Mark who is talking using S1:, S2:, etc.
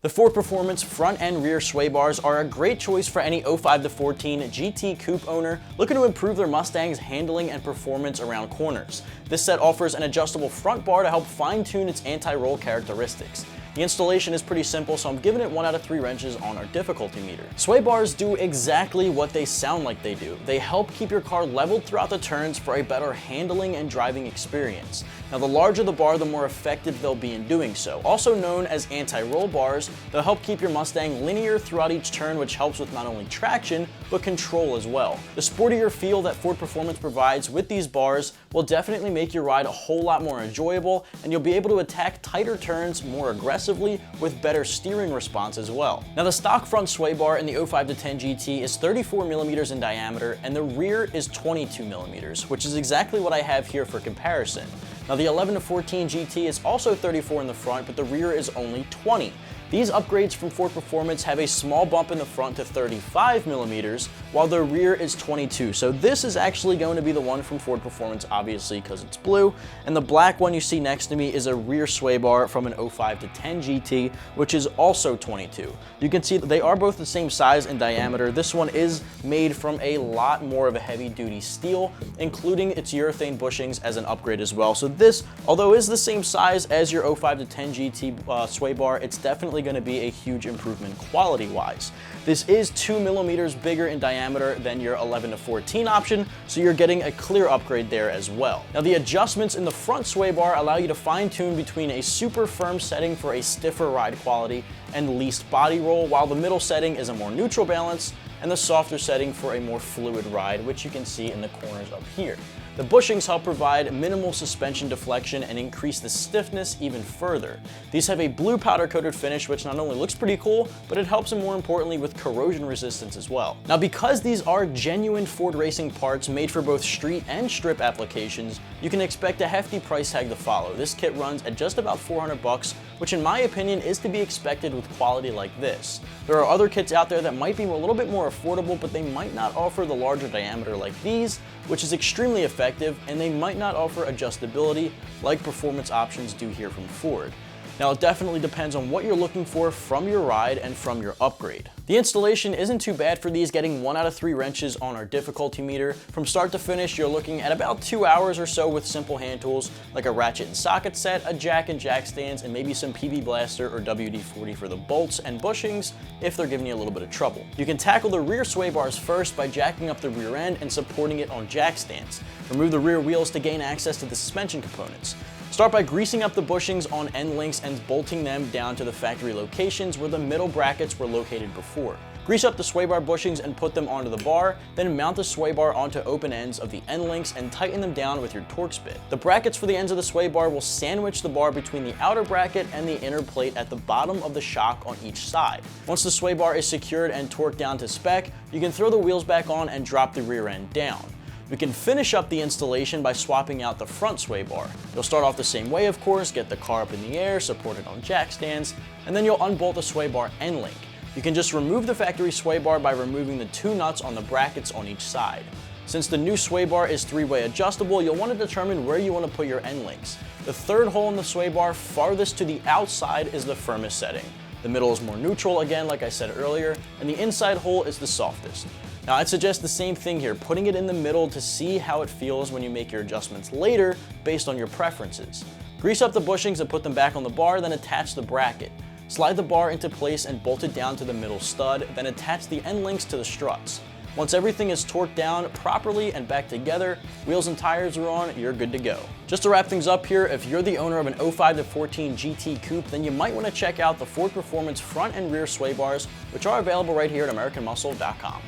S1: The Ford Performance front and rear sway bars are a great choice for any 05 to 14 GT coupe owner looking to improve their Mustang's handling and performance around corners. This set offers an adjustable front bar to help fine-tune its anti-roll characteristics. The installation is pretty simple, so I'm giving it 1 out of 3 wrenches on our difficulty meter. Sway bars do exactly what they sound like they do. They help keep your car leveled throughout the turns for a better handling and driving experience. Now, the larger the bar, the more effective they'll be in doing so. Also known as anti-roll bars, they'll help keep your Mustang linear throughout each turn, which helps with not only traction, but control as well. The sportier feel that Ford Performance provides with these bars will definitely make your ride a whole lot more enjoyable, and you'll be able to attack tighter turns more aggressively with better steering response as well. Now, the stock front sway bar in the 05 to 10 GT is 34 millimeters in diameter, and the rear is 22 millimeters, which is exactly what I have here for comparison. Now, the 11 to 14 GT is also 34 in the front, but the rear is only 20. These upgrades from Ford Performance have a small bump in the front to 35 millimeters, while the rear is 22. So this is actually going to be the one from Ford Performance, obviously, because it's blue. And the black one you see next to me is a rear sway bar from an 05 to 10 GT, which is also 22. You can see that they are both the same size and diameter. This one is made from a lot more of a heavy-duty steel, including its urethane bushings as an upgrade as well. So this, although is the same size as your 05 to 10 GT sway bar, it's definitely going to be a huge improvement quality-wise. This is 2 millimeters bigger in diameter than your 11 to 14 option, so you're getting a clear upgrade there as well. Now, the adjustments in the front sway bar allow you to fine-tune between a super firm setting for a stiffer ride quality and least body roll, while the middle setting is a more neutral balance and the softer setting for a more fluid ride, which you can see in the corners up here. The bushings help provide minimal suspension deflection and increase the stiffness even further. These have a blue powder coated finish, which not only looks pretty cool, but it helps them more importantly with corrosion resistance as well. Now, because these are genuine Ford racing parts made for both street and strip applications, you can expect a hefty price tag to follow. This kit runs at just about 400 bucks, which in my opinion is to be expected with quality like this. There are other kits out there that might be a little bit more affordable, but they might not offer the larger diameter like these, which is extremely effective, and they might not offer adjustability like performance options do here from Ford. Now, it definitely depends on what you're looking for from your ride and from your upgrade. The installation isn't too bad for these, getting 1 out of 3 wrenches on our difficulty meter. From start to finish, you're looking at about 2 hours or so with simple hand tools like a ratchet and socket set, a jack and jack stands, and maybe some PB Blaster or WD-40 for the bolts and bushings if they're giving you a little bit of trouble. You can tackle the rear sway bars first by jacking up the rear end and supporting it on jack stands. Remove the rear wheels to gain access to the suspension components. Start by greasing up the bushings on end links and bolting them down to the factory locations where the middle brackets were located before. Grease up the sway bar bushings and put them onto the bar, then mount the sway bar onto open ends of the end links and tighten them down with your Torx bit. The brackets for the ends of the sway bar will sandwich the bar between the outer bracket and the inner plate at the bottom of the shock on each side. Once the sway bar is secured and torqued down to spec, you can throw the wheels back on and drop the rear end down. We can finish up the installation by swapping out the front sway bar. You'll start off the same way, of course, get the car up in the air, support it on jack stands, and then you'll unbolt the sway bar end link. You can just remove the factory sway bar by removing the 2 nuts on the brackets on each side. Since the new sway bar is 3-way adjustable, you'll want to determine where you want to put your end links. The 3rd hole in the sway bar farthest to the outside is the firmest setting. The middle is more neutral, again, like I said earlier, and the inside hole is the softest. Now, I'd suggest the same thing here, putting it in the middle to see how it feels when you make your adjustments later based on your preferences. Grease up the bushings and put them back on the bar, then attach the bracket. Slide the bar into place and bolt it down to the middle stud, then attach the end links to the struts. Once everything is torqued down properly and back together, wheels and tires are on, you're good to go. Just to wrap things up here, if you're the owner of an 05 to 14 GT Coupe, then you might want to check out the Ford Performance front and rear sway bars, which are available right here at AmericanMuscle.com.